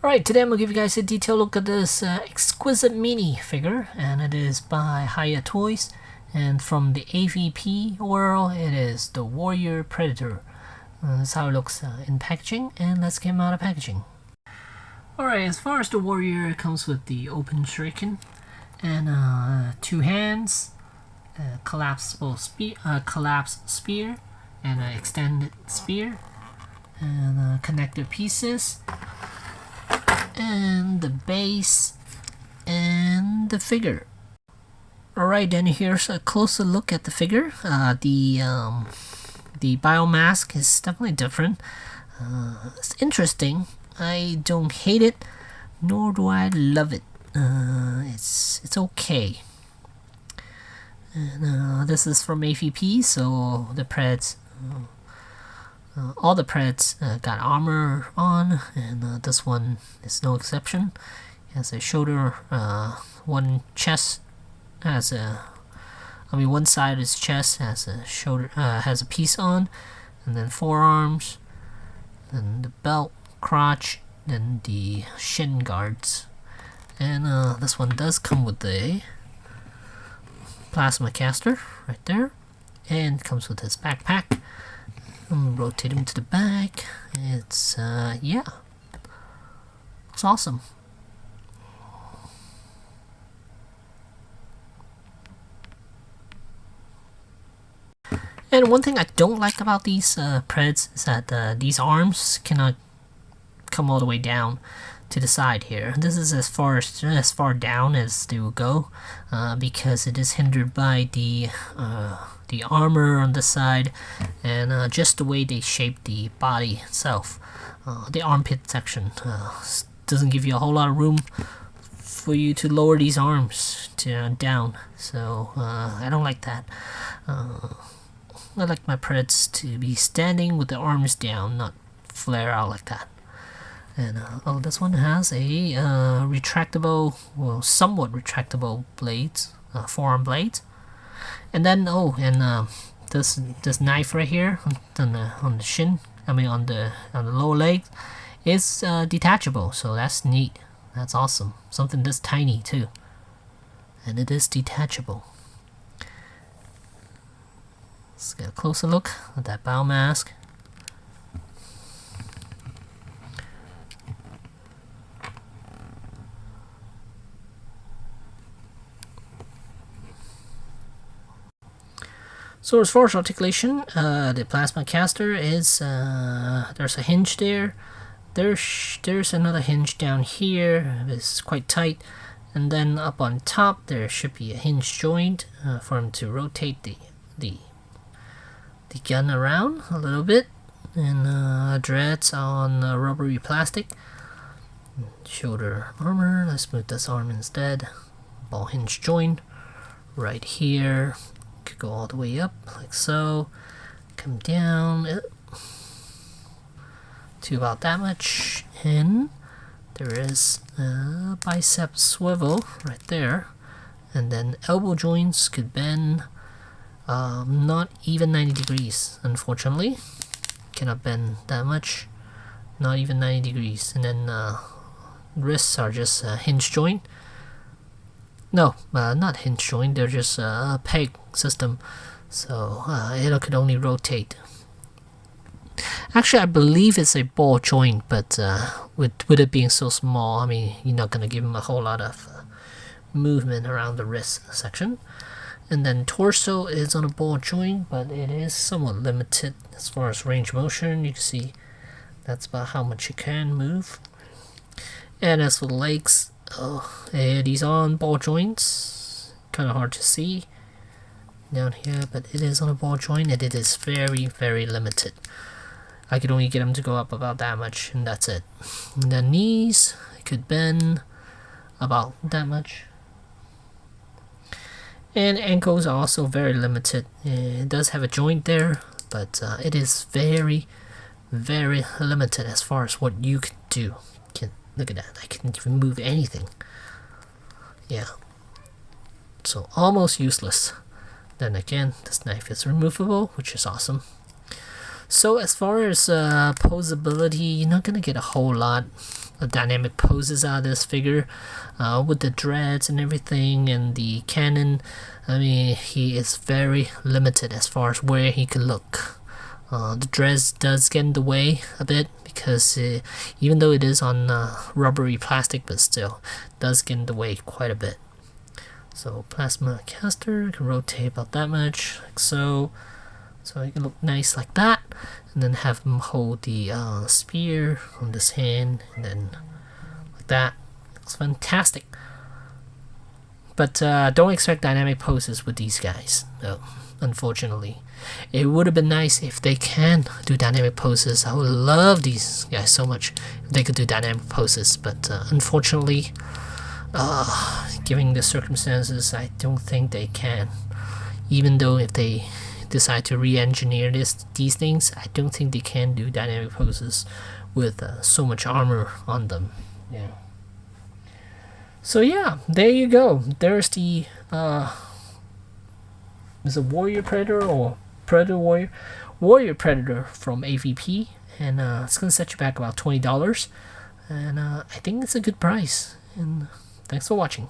Alright, today I'm going to give you guys a detailed look at this exquisite mini figure, and it is by Hiya Toys, and from the AVP world it is the Warrior Predator. That's how it looks in packaging, and let's get him out of packaging. Alright, as far as the Warrior, it comes with the open shuriken, and 2 hands, collapsible collapsed spear, and an extended spear, and connector pieces, and the base, and the figure. Alright, then here's a closer look at the figure. The biomask is definitely different. It's interesting. I don't hate it, nor do I love it. It's okay. And this is from AVP, so the Preds, all the Preds got armor on, and this one is no exception. It has a shoulder, one chest has one side of his chest has a shoulder, has a piece on, and then forearms, then the belt, crotch, then the shin guards. And this one does come with the plasma caster right there, and comes with his backpack. Rotate him to the back. It's yeah, it's awesome. And one thing I don't like about these Preds is that these arms cannot come all the way down to the side here. This is as far down as they will go, because it is hindered by the armor on the side, and just the way they shape the body itself. The armpit section doesn't give you a whole lot of room for you to lower these arms to down, so I don't like that. I like my Preds to be standing with the arms down, not flare out like that. And oh, this one has a retractable, well, somewhat retractable blades, forearm blades. And then this knife right here on the shin, on the lower leg, is detachable. So that's neat. That's awesome. Something this tiny too, and it is detachable. Let's get a closer look at that biomask. So as far as articulation, the plasma caster is there's a hinge there. There's another hinge down here. It's quite tight, and then up on top there should be a hinge joint for him to rotate the gun around a little bit, and dreads on rubbery plastic. Shoulder armor. Let's move this arm instead. Ball hinge joint right here. Could go all the way up like so, come down to about that much, and there is a bicep swivel right there, and then elbow joints could bend not even 90 degrees, unfortunately. Cannot bend that much, not even 90 degrees. And then wrists are just a hinge joint. No, not hinge joint, they're just a peg system, so it could only rotate. Actually, I believe it's a ball joint, but with it being so small, I mean, you're not going to give him a whole lot of movement around the wrist section. And then torso is on a ball joint, but it is somewhat limited as far as range of motion. You can see that's about how much you can move. And as for the legs, these are on ball joints. Kind of hard to see down here, but it is on a ball joint, and it is very, very limited. I could only get them to go up about that much, and that's it. And the knees could bend about that much. And ankles are also very limited. It does have a joint there, but it is very, very limited as far as what you can do. Look at that, I can't even move anything. Yeah. So almost useless. Then again, this knife is removable, which is awesome. So as far as posability, you're not going to get a whole lot dynamic poses out of this figure, with the dreads and everything, and the cannon. I mean, he is very limited as far as where he can look. The dreads does get in the way a bit because even though it is on rubbery plastic, but still does get in the way quite a bit. So plasma caster can rotate about that much, like so. So it can look nice like that, and then have him hold the spear on this hand, and then like that. Looks fantastic. But don't expect dynamic poses with these guys, no, unfortunately. It would have been nice if they can do dynamic poses. I would love these guys so much if they could do dynamic poses, but unfortunately, given the circumstances, I don't think they can. Even though if they decide to re-engineer these things, I don't think they can do dynamic poses with so much armor on them. Yeah. So yeah, there you go. There's the is a warrior predator or predator warrior predator from AVP, and it's gonna set you back about $20, and I think it's a good price. And thanks for watching.